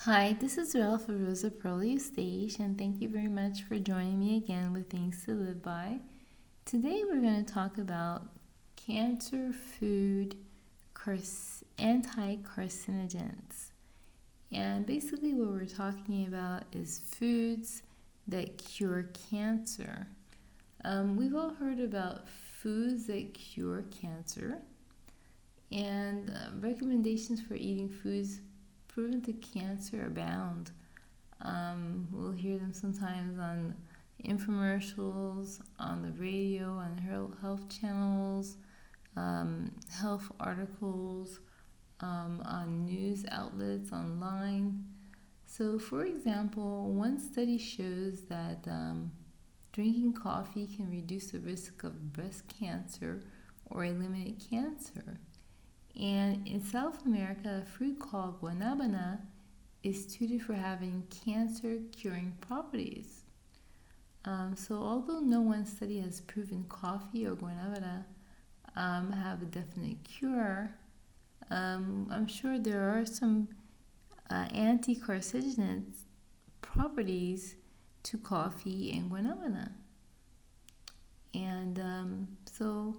Hi, this is Ralph of Rosa Pearly Stage, and thank you very much for joining me again with Things to Live By. Today we're going to talk about cancer food anti-carcinogens. And basically what we're talking about is foods that cure cancer. We've all heard about foods that cure cancer, and recommendations for eating foods proven to cancer abound. We'll hear them sometimes on infomercials, on the radio, on health channels, health articles, on news outlets, online. So, for example, one study shows that drinking coffee can reduce the risk of breast cancer or eliminate cancer. And in South America, a fruit called guanabana is touted for having cancer-curing properties. So although no one study has proven coffee or guanabana have a definite cure, I'm sure there are some anti-carcinogen properties to coffee and guanabana. And so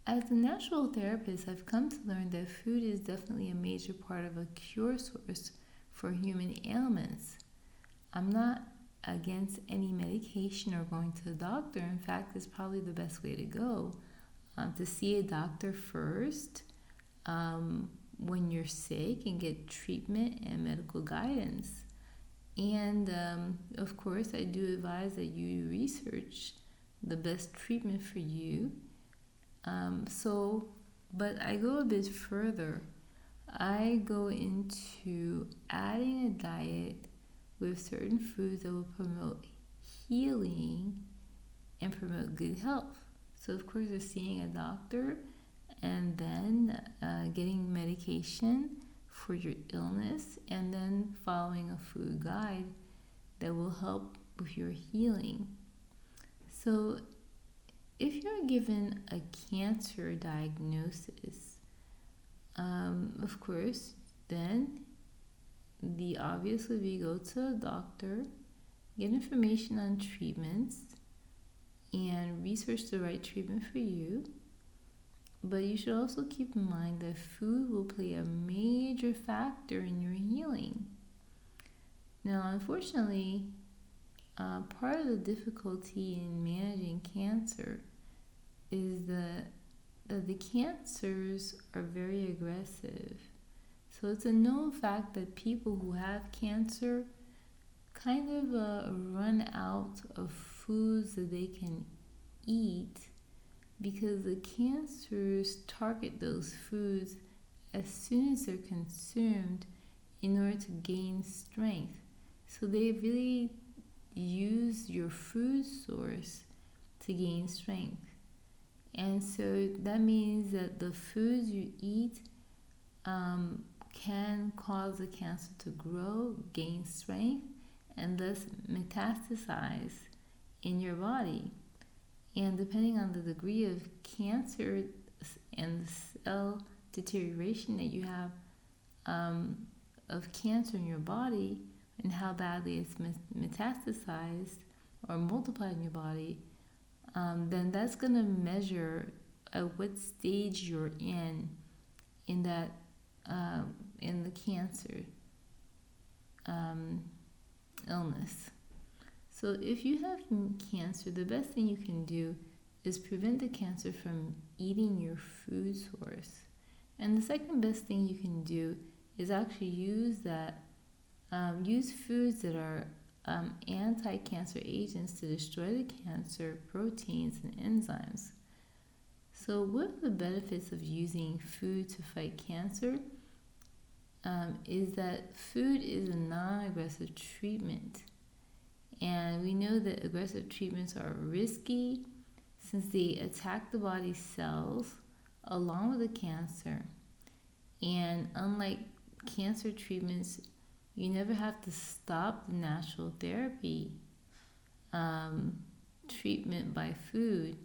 as a natural therapist, I've come to learn that food is definitely a major part of a cure source for human ailments. I'm not against any medication or going to the doctor. In fact, it's probably the best way to go. To see a doctor first when you're sick and get treatment and medical guidance. And of course, I do advise that you research the best treatment for you. But I go a bit further. I go into adding a diet with certain foods that will promote healing and promote good health. So, of course, you're seeing a doctor and then getting medication for your illness and then following a food guide that will help with your healing. So, if you're given a cancer diagnosis, of course, then the obvious would be go to a doctor, get information on treatments, and research the right treatment for you. But you should also keep in mind that food will play a major factor in your healing. Now, unfortunately, part of the difficulty in managing cancer is that the cancers are very aggressive. So it's a known fact that people who have cancer kind of run out of foods that they can eat because the cancers target those foods as soon as they're consumed in order to gain strength. So they really use your food source to gain strength. And so that means that the foods you eat can cause the cancer to grow, gain strength, and thus metastasize in your body. And depending on the degree of cancer and the cell deterioration that you have of cancer in your body and how badly it's metastasized or multiplied in your body, then that's going to measure at what stage you're in that in the cancer illness. So if you have cancer, the best thing you can do is prevent the cancer from eating your food source. And the second best thing you can do is actually use foods that are anti-cancer agents to destroy the cancer proteins and enzymes. So what are the benefits of using food to fight cancer? Is that food is a non-aggressive treatment. And we know that aggressive treatments are risky since they attack the body's cells along with the cancer. And unlike cancer treatments, you never have to stop the natural therapy treatment by food.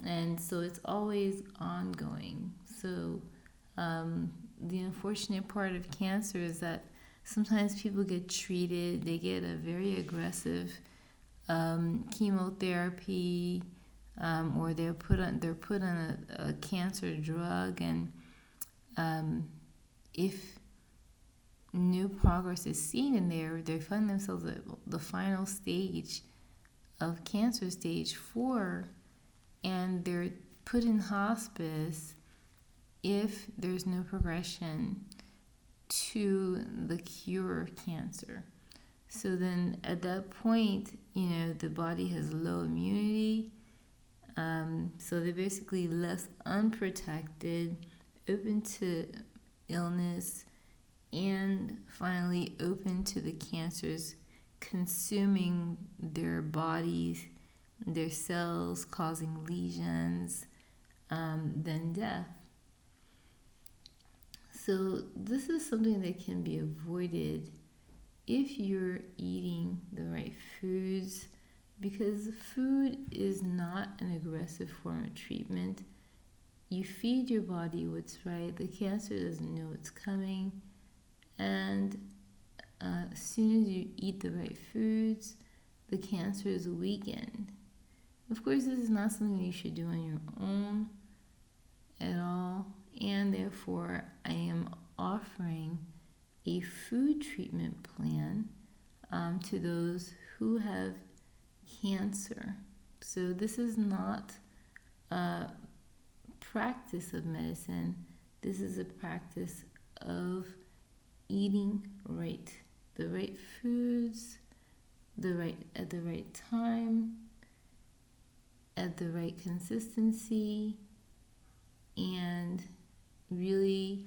And so it's always ongoing. So the unfortunate part of cancer is that Sometimes people get treated, they get a very aggressive chemotherapy, or they're put on a cancer drug, and if new progress is seen in there, they find themselves at the final stage of cancer, stage 4, and they're put in hospice if there's no progression to the cure of cancer. So then at that point, the body has low immunity, so they're basically less unprotected, open to illness, and finally open to the cancers consuming their bodies, their cells, causing lesions, then death. So this is something that can be avoided if you're eating the right foods, because food is not an aggressive form of treatment. You feed your body what's right. The cancer doesn't know it's coming. And as soon as you eat the right foods, the cancer is weakened. Of course, this is not something you should do on your own at all. And therefore, I am offering a food treatment plan to those who have cancer. So this is not a practice of medicine. This is a practice of eating right, the right foods, at the right time, at the right consistency, and really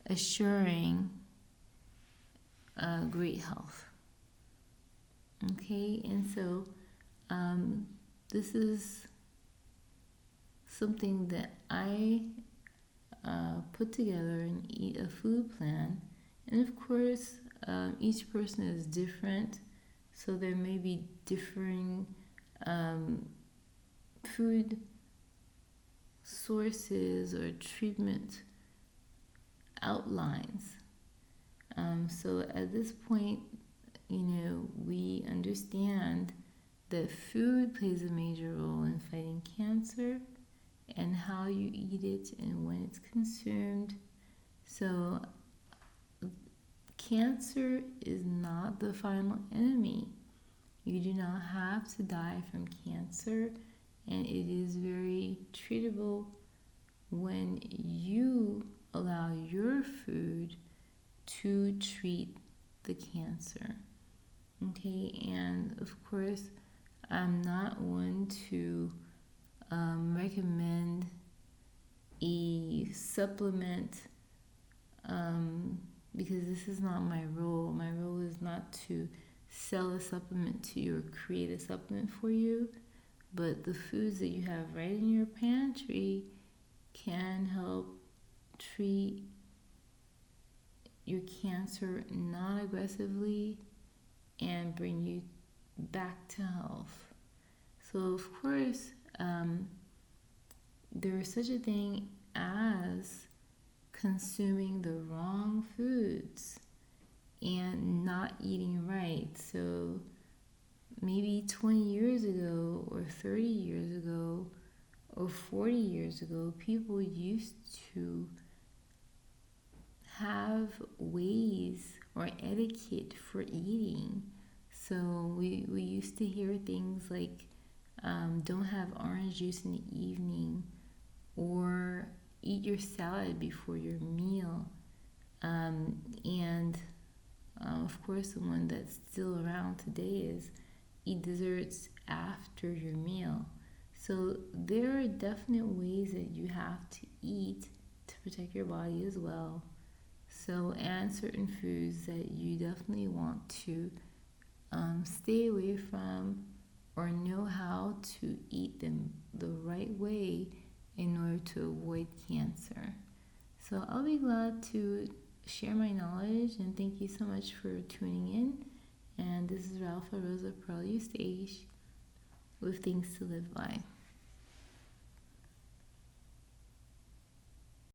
assuring great health. Okay, and so this is something that I put together and eat a food plan. And of course, each person is different, so there may be differing food sources or treatment outlines. So at this point, we understand that food plays a major role in fighting cancer, and how you eat it and when it's consumed. So cancer is not the final enemy. You do not have to die from cancer, and it is very treatable when you allow your food to treat the cancer. Okay, and of course, I'm not one to recommend a supplement, because this is not my role. My role is not to sell a supplement to you or create a supplement for you, but the foods that you have right in your pantry can help treat your cancer non-aggressively and bring you back to health. So of course, there is such a thing as consuming the wrong foods and not eating right. So maybe 20 years ago or 30 years ago or 40 years ago, people used to have ways or etiquette for eating. So we used to hear things like don't have orange juice in the evening, or eat your salad before your meal. And of course, the one that's still around today is eat desserts after your meal. So there are definite ways that you have to eat to protect your body as well. So, and certain foods that you definitely want to stay away from, or know how to eat them the right way in order to avoid cancer. So I'll be glad to share my knowledge, and thank you so much for tuning in. And this is Ralpha Rosa Pearl Eustache with Things to Live By.